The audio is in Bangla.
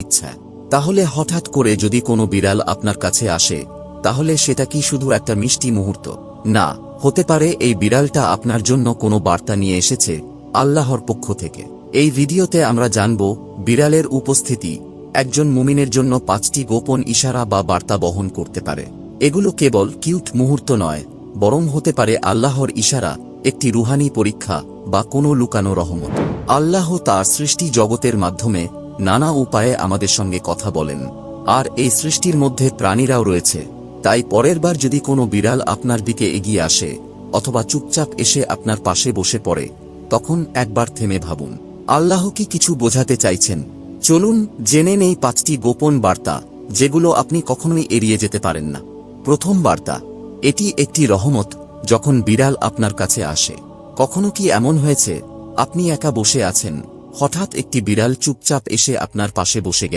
ইচ্ছা। তাহলে হঠাৎ করে যদি কোনো বিড়াল আপনার কাছে আসে, তাহলে সেটা কি শুধু একটা মিষ্টি মুহূর্ত? না, হতে পারে এই বিড়ালটা আপনার জন্য কোনো বার্তা নিয়ে এসেছে আল্লাহর পক্ষ থেকে। এই ভিডিওতে আমরা জানব বিড়ালের উপস্থিতি একজন মুমিনের জন্য 5টি গোপন ইশারা বা বার্তা বহন করতে পারে। এগুলো কেবল কিউট মুহূর্ত নয়, বরং হতে পারে আল্লাহর ইশারা, একটি রুহানি পরীক্ষা বা কোনো লুকানো রহমত। আল্লাহ তার সৃষ্টি জগতের মাধ্যমে নানা উপায়ে আমাদের সঙ্গে কথা বলেন, আর এই সৃষ্টির মধ্যে প্রাণীরাও রয়েছে। তাই পরের বার যদি কোনো বিড়াল আপনার দিকে এগিয়ে আসে অথবা চুপচাপ এসে আপনার পাশে বসে পড়ে, তখন একবার থেমে ভাবুন, আল্লাহ কি কিছু বোঝাতে চাইছেন? চলুন জেনে নেই 5টি গোপন বার্তা, যেগুলো আপনি কখনোই এড়িয়ে যেতে পারেন না। প্রথম বার্তা, এটি একটি রহমত। যখন বিড়াল আপনার কাছে আসে, কখনো কি এমন হয়েছে আপনি একা বসে আছেন, হঠাৎ একটি বিড়াল চুপচাপ এসে আপনার পাশে বসে গেল?